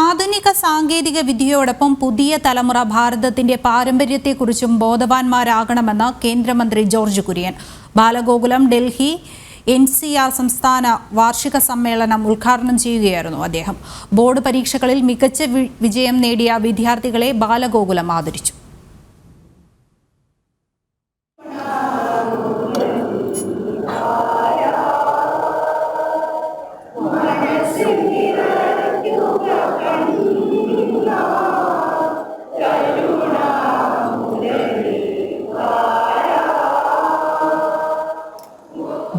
ആധുനിക സാങ്കേതിക വിദ്യയോടൊപ്പം പുതിയ തലമുറ ഭാരതത്തിന്റെ പാരമ്പര്യത്തെക്കുറിച്ചും ബോധവാന്മാരാകണമെന്ന് കേന്ദ്രമന്ത്രി ജോർജ് കുര്യൻ. ബാലഗോകുലം ഡൽഹി NCR സംസ്ഥാന വാർഷിക സമ്മേളനം ഉദ്ഘാടനം ചെയ്യുകയായിരുന്നു അദ്ദേഹം. ബോർഡ് പരീക്ഷകളിൽ മികച്ച വിജയം നേടിയ വിദ്യാർത്ഥികളെ ബാലഗോകുലം ആദരിച്ചു.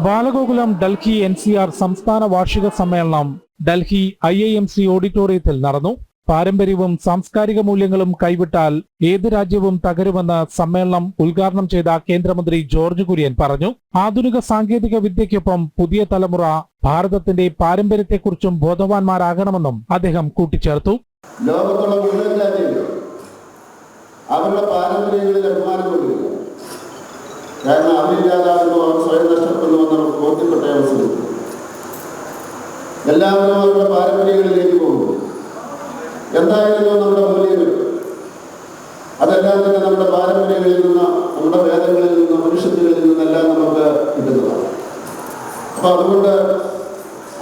ബാലഗോകുലം ഡൽഹി NCR സംസ്ഥാന വാർഷിക സമ്മേളനം ഡൽഹി IIMC ഓഡിറ്റോറിയത്തിൽ നടന്നു. പാരമ്പര്യവും സാംസ്കാരിക മൂല്യങ്ങളും കൈവിട്ടാൽ ഏത് രാജ്യവും തകരുമെന്ന് സമ്മേളനം ഉദ്ഘാടനം ചെയ്ത കേന്ദ്രമന്ത്രി ജോർജ് കുര്യൻ പറഞ്ഞു. ആധുനിക സാങ്കേതിക വിദ്യയ്ക്കൊപ്പം പുതിയ തലമുറ ഭാരതത്തിന്റെ പാരമ്പര്യത്തെക്കുറിച്ചും ബോധവാന്മാരാകണമെന്നും അദ്ദേഹം കൂട്ടിച്ചേർത്തു. ലോകത്തുള്ള മുഴുവൻ രാജ്യങ്ങളും അവരുടെ പാരമ്പര്യങ്ങളിൽ അഭിമാനം കൊള്ളുക. കാരണം അവരില്ലാതാകുന്നു, അവർ സ്വയം നഷ്ടപ്പെടുന്നുവെന്ന് നമുക്ക് ബോധ്യപ്പെട്ട അവസരം എല്ലാവരും അവരുടെ പാരമ്പര്യങ്ങളിലേക്ക് പോകുന്നു. എന്തായിരുന്നു നമ്മുടെ മൂല്യങ്ങൾ? അതെല്ലാം തന്നെ നമ്മുടെ പാരമ്പര്യങ്ങളിൽ നിന്ന്, നമ്മുടെ വേദങ്ങളിൽ നിന്ന്, ഉപനിഷത്തുകളിൽ നിന്നെല്ലാം നമുക്ക് കിട്ടുന്നതാണ്. അപ്പൊ അതുകൊണ്ട്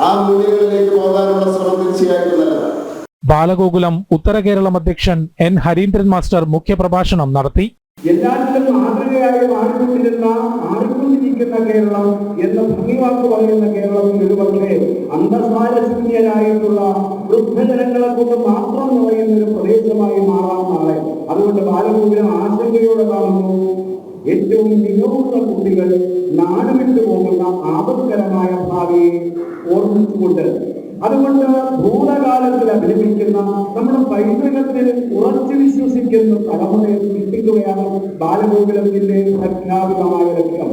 ആ മൂല്യങ്ങളിലേക്ക് പോകാനുള്ള ശ്രമം തീർച്ചയായിട്ടും നല്ലതാണ്. ബാലഗോകുലം ഉത്തര കേരളം അധ്യക്ഷൻ N. ഹരീന്ദ്രൻ മാസ്റ്റർ മുഖ്യപ്രഭാഷണം നടത്തി. എല്ലാത്തിലും മാതൃകയായി മാറിക്കൊണ്ടിരിക്കുന്ന കേരളം എന്ന ഭംഗിവാക്ക് പറയുന്ന കേരളത്തിൽ ഒരുപക്ഷെ അന്തർസാരശൂന്യരായിട്ടുള്ള വൃദ്ധജനങ്ങളെ കൊണ്ട് മാത്രം നിറയുന്ന ഒരു പ്രദേശമായി മാറാൻ നാളെ. അതുകൊണ്ട് ബാലഗോകുലം ആശങ്കയോടെ കാണുന്നു. ഏറ്റവും മികവുള്ള കുട്ടികൾ നാടുവിട്ടു പോകുന്ന ആപത്കരമായ ഭാവിയെ ഓർമ്മിച്ചുകൊണ്ട്, അതുകൊണ്ട് ഭൂതകാലത്തിൽ അഭിനയിക്കുന്ന നമ്മുടെ പൈതൃകത്തിൽ ഉറച്ചു വിശ്വസിക്കുന്ന തലമുറയെ സൃഷ്ടിക്കുകയാണ് ബാലഗോകുലത്തിന്റെ പ്രഖ്യാപിതമായ ലക്ഷ്യം.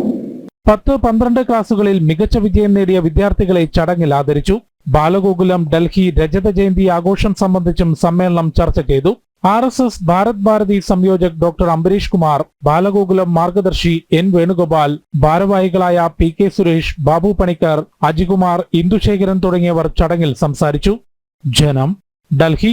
10-12 ക്ലാസുകളിൽ മികച്ച വിജയം നേടിയ വിദ്യാർത്ഥികളെ ചടങ്ങിൽ ആദരിച്ചു. ബാലഗോകുലം ഡൽഹി രജത ജയന്തി ആഘോഷം സംബന്ധിച്ചും സമ്മേളനം ചർച്ച ചെയ്തു. RSS ഭാരത് ഭാരതി സംയോജക് ഡോക്ടർ അംബരീഷ് കുമാർ, ബാലഗോകുലം മാർഗദർശി N. വേണുഗോപാൽ, ഭാരവാഹികളായ PK സുരേഷ്, ബാബു പണിക്കർ, അജികുമാർ, ഇന്ദുശേഖരൻ തുടങ്ങിയവർ ചടങ്ങിൽ സംസാരിച്ചു. ജനം, ഡൽഹി.